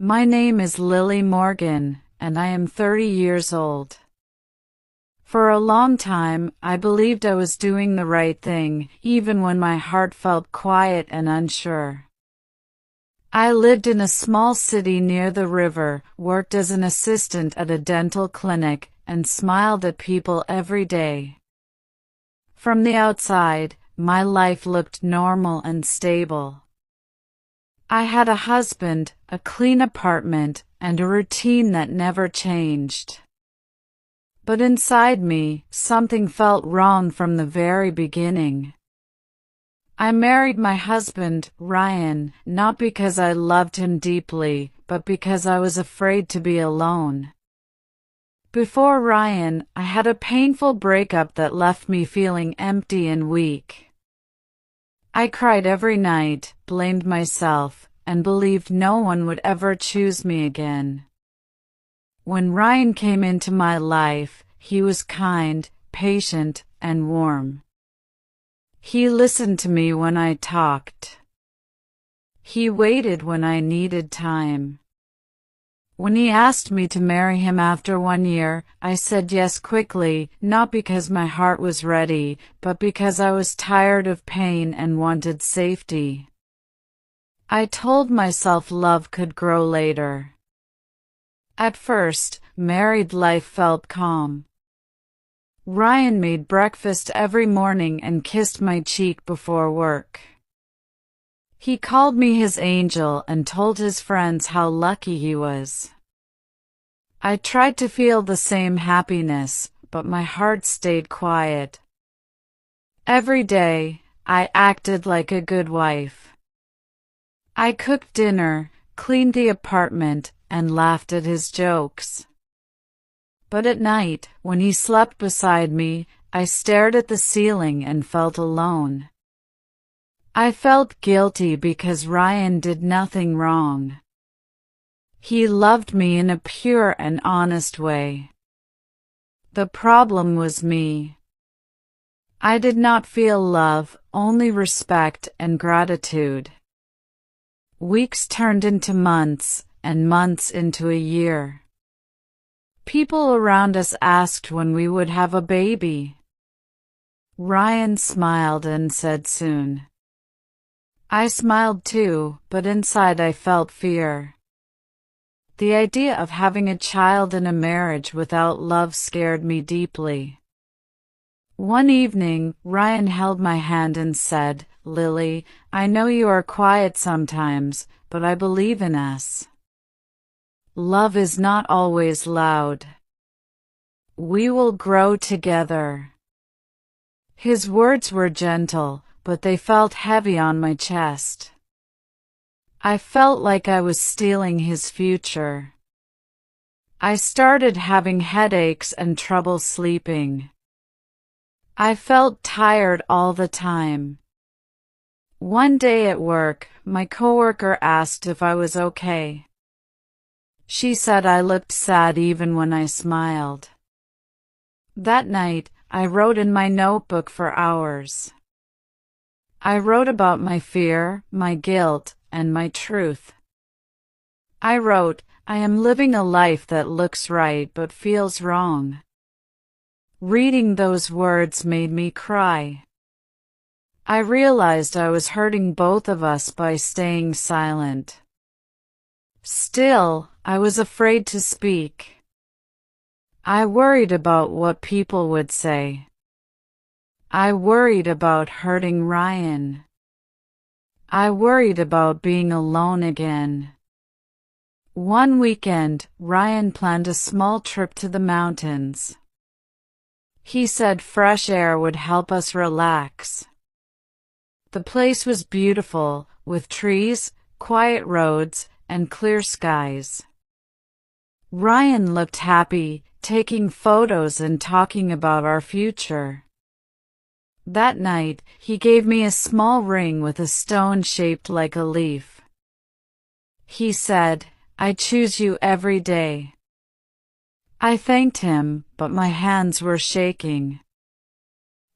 My name is Lilly Morgan, and I am 30 years old. For a long time, I believed I was doing the right thing, even when my heart felt quiet and unsure. I lived in a small city near the river, worked as an assistant at a dental clinic, and smiled at people every day. From the outside, my life looked normal and stable. I had a husband, a clean apartment, and a routine that never changed. But inside me, something felt wrong from the very beginning. I married my husband, Ryan, not because I loved him deeply, but because I was afraid to be alone. Before Ryan, I had a painful breakup that left me feeling empty and weak. I cried every night, blamed myself, and believed no one would ever choose me again. When Ryan came into my life, he was kind, patient, and warm. He listened to me when I talked. He waited when I needed time. When he asked me to marry him after 1 year, I said yes quickly, not because my heart was ready, but because I was tired of pain and wanted safety. I told myself love could grow later. At first, married life felt calm. Ryan made breakfast every morning and kissed my cheek before work. He called me his angel and told his friends how lucky he was. I tried to feel the same happiness, but my heart stayed quiet. Every day, I acted like a good wife. I cooked dinner, cleaned the apartment, and laughed at his jokes. But at night, when he slept beside me, I stared at the ceiling and felt alone. I felt guilty because Ryan did nothing wrong. He loved me in a pure and honest way. The problem was me. I did not feel love, only respect and gratitude. Weeks turned into months, and months into a year. People around us asked when we would have a baby. Ryan smiled and said soon. I smiled too, but inside I felt fear. The idea of having a child in a marriage without love scared me deeply. One evening, Ryan held my hand and said, "Lilly, I know you are quiet sometimes, but I believe in us. Love is not always loud. We will grow together." His words were gentle, but they felt heavy on my chest. I felt like I was stealing his future. I started having headaches and trouble sleeping. I felt tired all the time. One day at work, my coworker asked if I was okay. She said I looked sad even when I smiled. That night, I wrote in my notebook for hours. I wrote about my fear, my guilt, and my truth. I wrote, "I am living a life that looks right but feels wrong." Reading those words made me cry. I realized I was hurting both of us by staying silent. Still, I was afraid to speak. I worried about what people would say. I worried about hurting Ryan. I worried about being alone again. One weekend, Ryan planned a small trip to the mountains. He said fresh air would help us relax. The place was beautiful, with trees, quiet roads, and clear skies. Ryan looked happy, taking photos and talking about our future. That night, he gave me a small ring with a stone shaped like a leaf. He said, "I choose you every day." I thanked him, but my hands were shaking.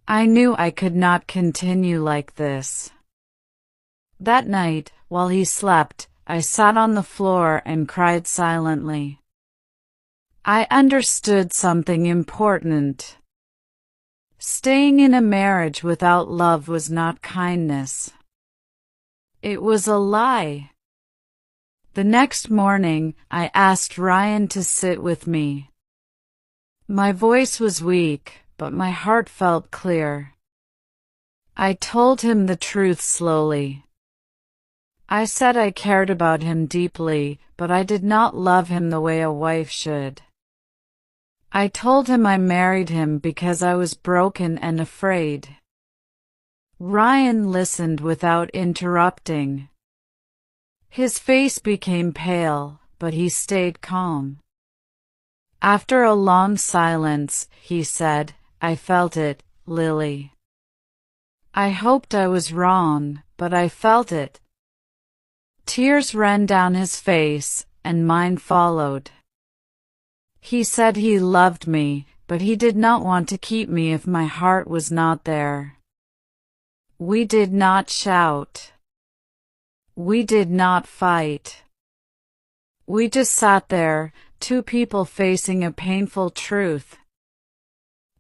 I knew I could not continue like this. That night, while he slept, I sat on the floor and cried silently. I understood something important. Staying in a marriage without love was not kindness. It was a lie. The next morning, I asked Ryan to sit with me. My voice was weak, but my heart felt clear. I told him the truth slowly. I said I cared about him deeply, but I did not love him the way a wife should. I told him I married him because I was broken and afraid. Ryan listened without interrupting. His face became pale, but he stayed calm. After a long silence, he said, "I felt it, Lily. I hoped I was wrong, but I felt it." Tears ran down his face, and mine followed. He said he loved me, but he did not want to keep me if my heart was not there. We did not shout. We did not fight. We just sat there, two people facing a painful truth.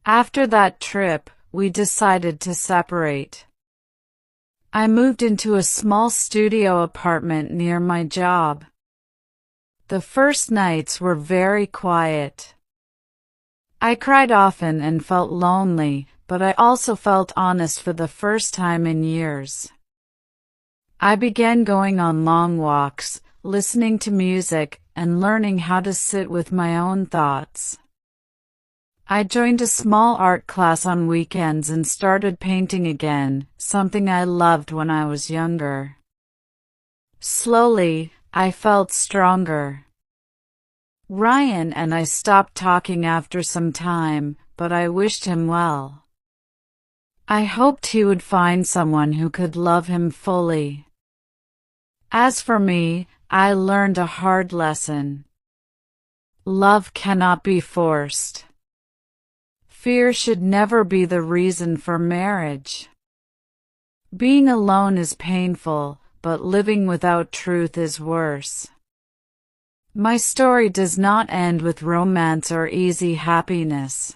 After that trip, we decided to separate. I moved into a small studio apartment near my job. The first nights were very quiet. I cried often and felt lonely, but I also felt honest for the first time in years. I began going on long walks, listening to music, and learning how to sit with my own thoughts. I joined a small art class on weekends and started painting again, something I loved when I was younger. Slowly, I felt stronger. Ryan and I stopped talking after some time, but I wished him well. I hoped he would find someone who could love him fully. As for me, I learned a hard lesson. Love cannot be forced. Fear should never be the reason for marriage. Being alone is painful, but living without truth is worse. My story does not end with romance or easy happiness.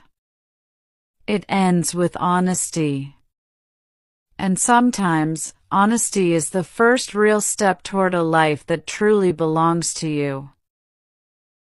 It ends with honesty. And sometimes, honesty is the first real step toward a life that truly belongs to you.